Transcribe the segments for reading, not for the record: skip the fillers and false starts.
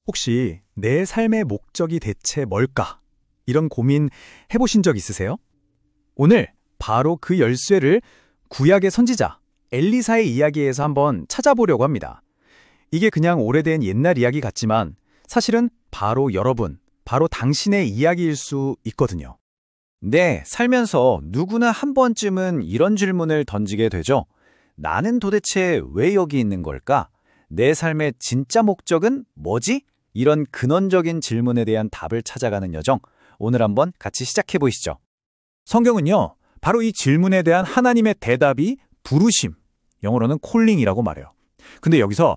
혹시 내 삶의 목적이 대체 뭘까? 이런 고민 해보신 적 있으세요? 오늘 바로 그 열쇠를 구약의 선지자 엘리사의 이야기에서 한번 찾아보려고 합니다. 이게 그냥 오래된 옛날 이야기 같지만 사실은 바로 여러분, 바로 당신의 이야기일 수 있거든요. 네, 살면서 누구나 한 번쯤은 이런 질문을 던지게 되죠. 나는 도대체 왜 여기 있는 걸까? 내 삶의 진짜 목적은 뭐지? 이런 근원적인 질문에 대한 답을 찾아가는 여정, 오늘 한번 같이 시작해 보시죠. 성경은요, 바로 이 질문에 대한 하나님의 대답이 부르심, 영어로는 콜링이라고 말해요. 근데 여기서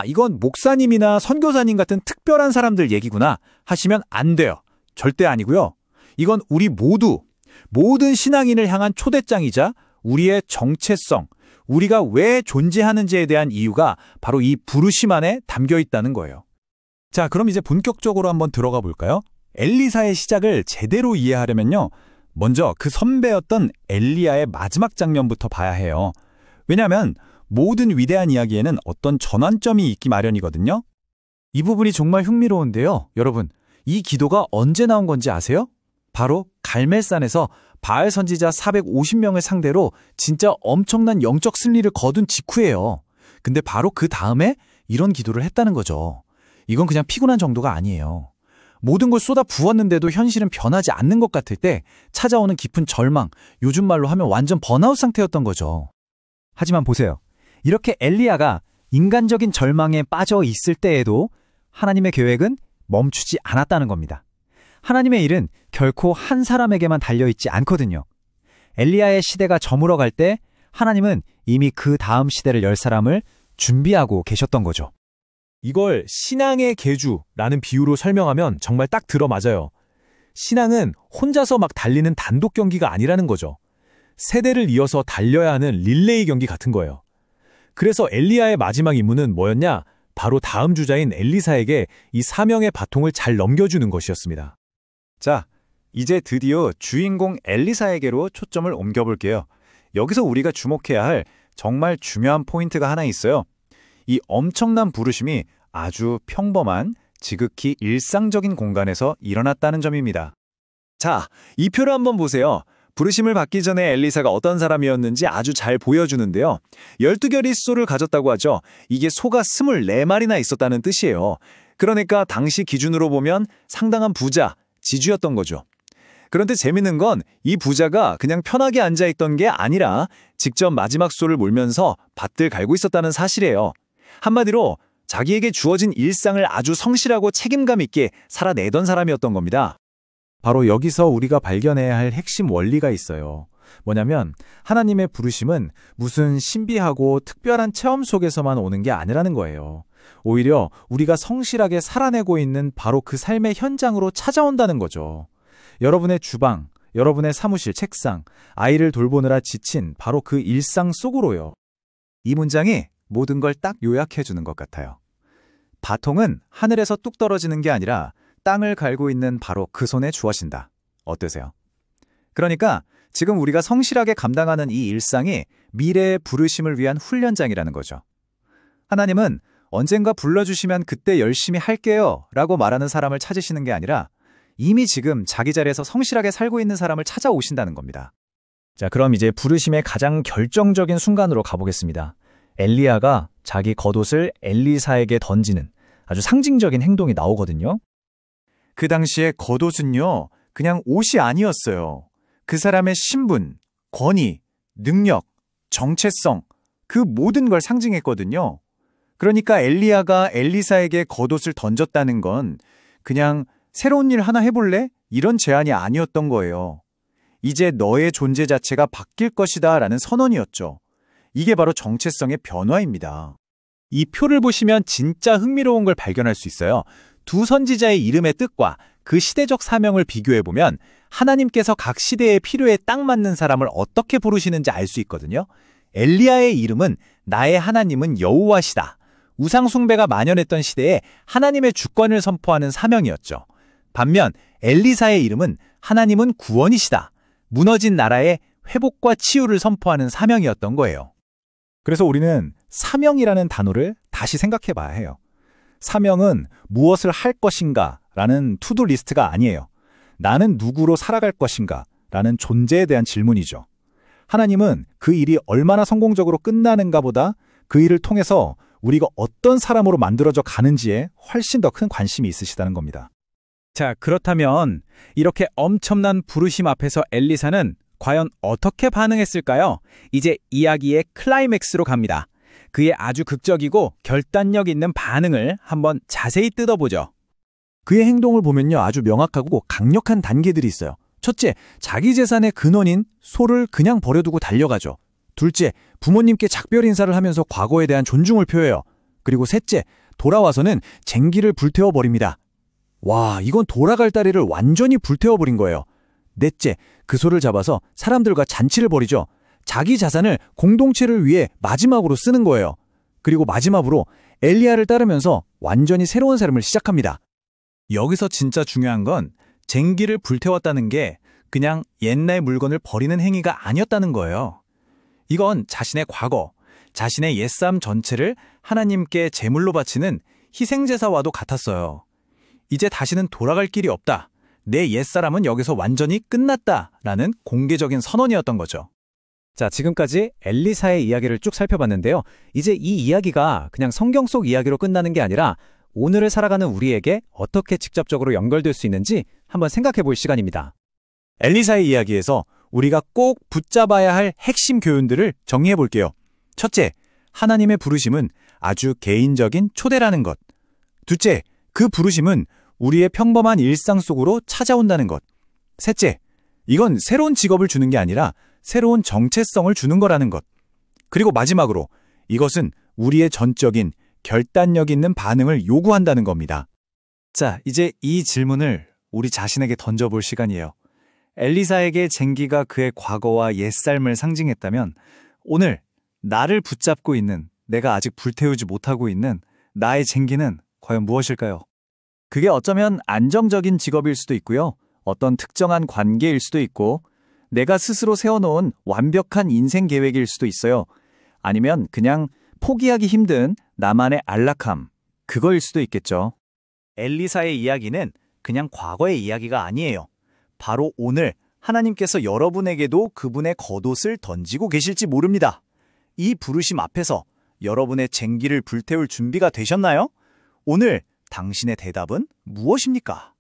이건 목사님이나 선교사님 같은 특별한 사람들 얘기구나 하시면 안 돼요. 절대 아니고요. 이건 우리 모든 신앙인을 향한 초대장이자 우리의 정체성, 우리가 왜 존재하는지에 대한 이유가 바로 이 부르심 안에 담겨 있다는 거예요. 자, 그럼 이제 본격적으로 한번 들어가 볼까요? 엘리사의 시작을 제대로 이해하려면요, 먼저 그 선배였던 엘리야의 마지막 장면부터 봐야 해요. 왜냐하면 모든 위대한 이야기에는 어떤 전환점이 있기 마련이거든요. 이 부분이 정말 흥미로운데요. 여러분, 이 기도가 언제 나온 건지 아세요? 바로 갈멜산에서 바알 선지자 450명을 상대로 진짜 엄청난 영적 승리를 거둔 직후예요. 근데 바로 그 다음에 이런 기도를 했다는 거죠. 이건 그냥 피곤한 정도가 아니에요. 모든 걸 쏟아 부었는데도 현실은 변하지 않는 것 같을 때 찾아오는 깊은 절망, 요즘 말로 하면 완전 번아웃 상태였던 거죠. 하지만 보세요. 이렇게 엘리야가 인간적인 절망에 빠져 있을 때에도 하나님의 계획은 멈추지 않았다는 겁니다. 하나님의 일은 결코 한 사람에게만 달려있지 않거든요. 엘리야의 시대가 저물어갈 때 하나님은 이미 그 다음 시대를 열 사람을 준비하고 계셨던 거죠. 이걸 신앙의 계주라는 비유로 설명하면 정말 딱 들어맞아요. 신앙은 혼자서 막 달리는 단독 경기가 아니라는 거죠. 세대를 이어서 달려야 하는 릴레이 경기 같은 거예요. 그래서 엘리야의 마지막 임무는 뭐였냐? 바로 다음 주자인 엘리사에게 이 사명의 바통을 잘 넘겨주는 것이었습니다. 자, 이제 드디어 주인공 엘리사에게로 초점을 옮겨볼게요. 여기서 우리가 주목해야 할 정말 중요한 포인트가 하나 있어요. 이 엄청난 부르심이 아주 평범한, 지극히 일상적인 공간에서 일어났다는 점입니다. 자, 이 표를 한번 보세요. 부르심을 받기 전에 엘리사가 어떤 사람이었는지 아주 잘 보여주는데요. 12결의 소를 가졌다고 하죠. 이게 소가 24마리나 있었다는 뜻이에요. 그러니까 당시 기준으로 보면 상당한 부자, 지주였던 거죠. 그런데 재밌는 건 이 부자가 그냥 편하게 앉아있던 게 아니라 직접 마지막 소를 몰면서 밭을 갈고 있었다는 사실이에요. 한마디로 자기에게 주어진 일상을 아주 성실하고 책임감 있게 살아내던 사람이었던 겁니다. 바로 여기서 우리가 발견해야 할 핵심 원리가 있어요. 뭐냐면 하나님의 부르심은 무슨 신비하고 특별한 체험 속에서만 오는 게 아니라는 거예요. 오히려 우리가 성실하게 살아내고 있는 바로 그 삶의 현장으로 찾아온다는 거죠. 여러분의 주방, 여러분의 사무실, 책상, 아이를 돌보느라 지친 바로 그 일상 속으로요. 이 문장이 모든 걸 딱 요약해 주는 것 같아요. 바통은 하늘에서 뚝 떨어지는 게 아니라 땅을 갈고 있는 바로 그 손에 주어진다. 어떠세요? 그러니까 지금 우리가 성실하게 감당하는 이 일상이 미래의 부르심을 위한 훈련장이라는 거죠. 하나님은 언젠가 불러주시면 그때 열심히 할게요 라고 말하는 사람을 찾으시는 게 아니라 이미 지금 자기 자리에서 성실하게 살고 있는 사람을 찾아오신다는 겁니다. 자, 그럼 이제 부르심의 가장 결정적인 순간으로 가보겠습니다. 엘리야가 자기 겉옷을 엘리사에게 던지는 아주 상징적인 행동이 나오거든요. 그 당시에 겉옷은요, 그냥 옷이 아니었어요. 그 사람의 신분, 권위, 능력, 정체성, 그 모든 걸 상징했거든요. 그러니까 엘리야가 엘리사에게 겉옷을 던졌다는 건 그냥 새로운 일 하나 해볼래? 이런 제안이 아니었던 거예요. 이제 너의 존재 자체가 바뀔 것이다 라는 선언이었죠. 이게 바로 정체성의 변화입니다. 이 표를 보시면 진짜 흥미로운 걸 발견할 수 있어요. 두 선지자의 이름의 뜻과 그 시대적 사명을 비교해보면 하나님께서 각 시대의 필요에 딱 맞는 사람을 어떻게 부르시는지 알 수 있거든요. 엘리야의 이름은 나의 하나님은 여호와시다. 우상 숭배가 만연했던 시대에 하나님의 주권을 선포하는 사명이었죠. 반면 엘리사의 이름은 하나님은 구원이시다. 무너진 나라의 회복과 치유를 선포하는 사명이었던 거예요. 그래서 우리는 사명이라는 단어를 다시 생각해 봐야 해요. 사명은 무엇을 할 것인가 라는 투두 리스트가 아니에요. 나는 누구로 살아갈 것인가 라는 존재에 대한 질문이죠. 하나님은 그 일이 얼마나 성공적으로 끝나는가 보다 그 일을 통해서 우리가 어떤 사람으로 만들어져 가는지에 훨씬 더 큰 관심이 있으시다는 겁니다. 자, 그렇다면 이렇게 엄청난 부르심 앞에서 엘리사는 과연 어떻게 반응했을까요? 이제 이야기의 클라이맥스로 갑니다. 그의 아주 극적이고 결단력 있는 반응을 한번 자세히 뜯어보죠. 그의 행동을 보면요, 아주 명확하고 강력한 단계들이 있어요. 첫째, 자기 재산의 근원인 소를 그냥 버려두고 달려가죠. 둘째, 부모님께 작별 인사를 하면서 과거에 대한 존중을 표해요. 그리고 셋째, 돌아와서는 쟁기를 불태워버립니다. 와, 이건 돌아갈 다리를 완전히 불태워버린 거예요. 넷째, 그 소를 잡아서 사람들과 잔치를 벌이죠. 자기 자산을 공동체를 위해 마지막으로 쓰는 거예요. 그리고 마지막으로 엘리야를 따르면서 완전히 새로운 삶을 시작합니다. 여기서 진짜 중요한 건 쟁기를 불태웠다는 게 그냥 옛날 물건을 버리는 행위가 아니었다는 거예요. 이건 자신의 과거, 자신의 옛삶 전체를 하나님께 제물로 바치는 희생제사와도 같았어요. 이제 다시는 돌아갈 길이 없다. 내 옛사람은 여기서 완전히 끝났다라는 공개적인 선언이었던 거죠. 자, 지금까지 엘리사의 이야기를 쭉 살펴봤는데요. 이제 이 이야기가 그냥 성경 속 이야기로 끝나는 게 아니라 오늘을 살아가는 우리에게 어떻게 직접적으로 연결될 수 있는지 한번 생각해 볼 시간입니다. 엘리사의 이야기에서 우리가 꼭 붙잡아야 할 핵심 교훈들을 정리해 볼게요. 첫째, 하나님의 부르심은 아주 개인적인 초대라는 것. 둘째, 그 부르심은 우리의 평범한 일상 속으로 찾아온다는 것. 셋째, 이건 새로운 직업을 주는 게 아니라 새로운 정체성을 주는 거라는 것. 그리고 마지막으로 이것은 우리의 전적인 결단력 있는 반응을 요구한다는 겁니다. 자, 이제 이 질문을 우리 자신에게 던져볼 시간이에요. 엘리사에게 쟁기가 그의 과거와 옛삶을 상징했다면 오늘 나를 붙잡고 있는, 내가 아직 불태우지 못하고 있는 나의 쟁기는 과연 무엇일까요? 그게 어쩌면 안정적인 직업일 수도 있고요. 어떤 특정한 관계일 수도 있고 내가 스스로 세워놓은 완벽한 인생 계획일 수도 있어요. 아니면 그냥 포기하기 힘든 나만의 안락함, 그거일 수도 있겠죠. 엘리사의 이야기는 그냥 과거의 이야기가 아니에요. 바로 오늘 하나님께서 여러분에게도 그분의 겉옷을 던지고 계실지 모릅니다. 이 부르심 앞에서 여러분의 쟁기를 불태울 준비가 되셨나요? 오늘 당신의 대답은 무엇입니까?